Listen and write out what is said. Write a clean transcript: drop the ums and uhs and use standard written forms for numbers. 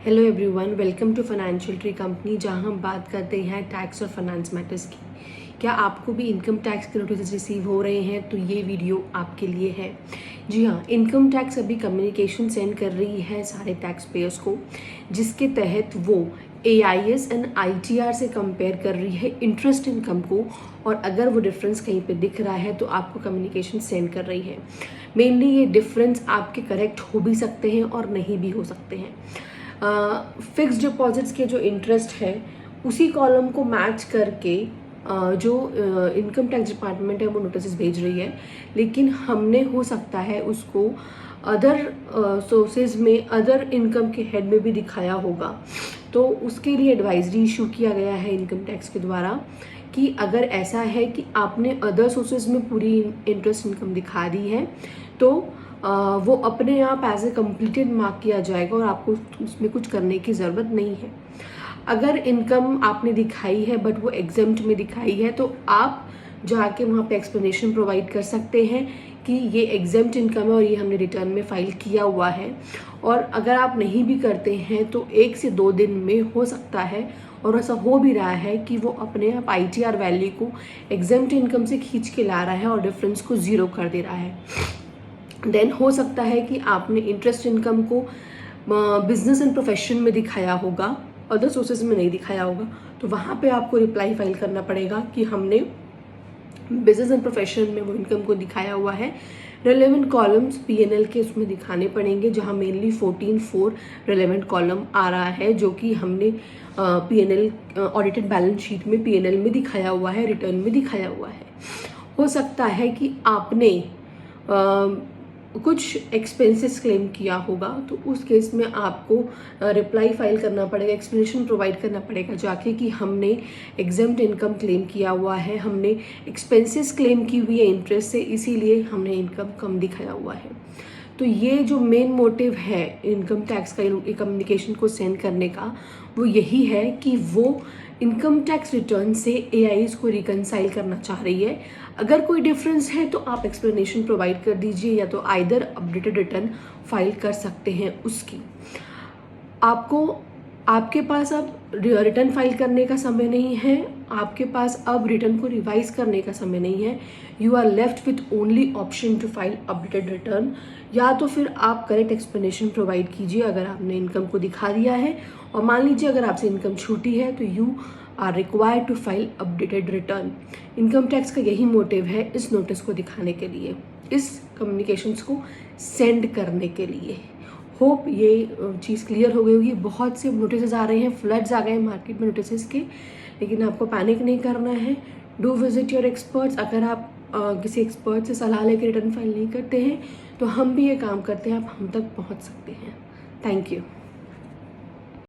Hello everyone, welcome to financial tree company, जहां हम बात करते हैं टैक्स और फाइनेंस मैटर्स की। क्या आपको भी इनकम टैक्स के नोटिस रिसीव हो रहे हैं? तो ये वीडियो आपके लिए है। जी हाँ, इनकम टैक्स अभी कम्युनिकेशन सेंड कर रही है सारे टैक्स पेयर्स को, जिसके तहत वो AIS एंड ITR से कंपेयर कर रही है इंटरेस्ट इनकम को, और अगर वो डिफरेंस कहीं पे दिख रहा है तो आपको कम्युनिकेशन सेंड कर रही है। मेनली ये डिफरेंस आपके करेक्ट हो भी सकते हैं और नहीं भी हो सकते हैं। फिक्स डिपॉजिट्स के जो इंटरेस्ट है उसी कॉलम को मैच करके जो इनकम टैक्स डिपार्टमेंट है वो नोटिस भेज रही है, लेकिन हमने हो सकता है उसको अदर सोर्सेज में, अदर इनकम के हेड में भी दिखाया होगा। तो उसके लिए एडवाइजरी इशू किया गया है इनकम टैक्स के द्वारा कि अगर ऐसा है कि आपने अदर सोर्सेज में पूरी इंटरेस्ट इनकम दिखा दी है तो वो अपने आप एज ए कम्प्लीटेड मार्क किया जाएगा और आपको उसमें कुछ करने की ज़रूरत नहीं है। अगर इनकम आपने दिखाई है बट वो एग्जेम्प्ट में दिखाई है तो आप जाके वहाँ पे एक्सप्लेनेशन प्रोवाइड कर सकते हैं कि ये एग्जेम्प्ट इनकम है और ये हमने रिटर्न में फाइल किया हुआ है। और अगर आप नहीं भी करते हैं तो 1 से 2 दिन में हो सकता है, और ऐसा हो भी रहा है, कि वो अपने आप ITR वैल्यू को एग्जेम्प्ट इनकम से खींच के ला रहा है और डिफरेंस को ज़ीरो कर दे रहा है। देन हो सकता है कि आपने इंटरेस्ट इनकम को बिजनेस एंड प्रोफेशन में दिखाया होगा, अदर सोर्सेज में नहीं दिखाया होगा, तो वहाँ पे आपको रिप्लाई फाइल करना पड़ेगा कि हमने बिजनेस एंड प्रोफेशन में वो इनकम को दिखाया हुआ है। रेलेवेंट कॉलम्स P&L के उसमें दिखाने पड़ेंगे, जहाँ मेनली 14(4) रेलेवेंट कॉलम आ रहा है, जो कि हमने P&L ऑडिटेड बैलेंस शीट में P&L में दिखाया हुआ है, रिटर्न में दिखाया हुआ है। हो सकता है कि आपने कुछ एक्सपेंसेस क्लेम किया होगा, तो उस केस में आपको रिप्लाई फाइल करना पड़ेगा, एक्सप्लेनेशन प्रोवाइड करना पड़ेगा जाके कि हमने एग्जेम्प्ट इनकम क्लेम किया हुआ है, हमने एक्सपेंसेस क्लेम की हुई है इंटरेस्ट से, इसीलिए हमने इनकम कम दिखाया हुआ है। तो ये जो मेन मोटिव है इनकम टैक्स का कम्युनिकेशन को सेंड करने का, वो यही है कि वो इनकम टैक्स रिटर्न से AIS को रिकनसाइल करना चाह रही है। अगर कोई डिफरेंस है तो आप एक्सप्लेनेशन प्रोवाइड कर दीजिए, या तो आइदर अपडेटेड रिटर्न फाइल कर सकते हैं उसकी। आपके पास अब रिटर्न फाइल करने का समय नहीं है, आपके पास अब रिटर्न को रिवाइज करने का समय नहीं है। You are left with only option to file updated return. या तो फिर आप करेक्ट एक्सप्लेनेशन प्रोवाइड कीजिए अगर आपने इनकम को दिखा दिया है, और मान लीजिए अगर आपसे इनकम छूटी है तो you are required to file updated return. Income tax का यही मोटिव है इस नोटिस को दिखाने के लिए, इस कम्युनिकेशंस को सेंड करने के लिए। होप ये चीज़ क्लियर हो गई होगी। बहुत से नोटिस आ रहे हैं, फ्लड्स आ गए हैं मार्केट में नोटिस के, लेकिन आपको पैनिक नहीं करना है। Do visit your experts. अगर आप किसी एक्सपर्ट से सलाह लेकर रिटर्न फाइल नहीं करते हैं तो हम भी ये काम करते हैं, आप हम तक पहुंच सकते हैं। Thank you.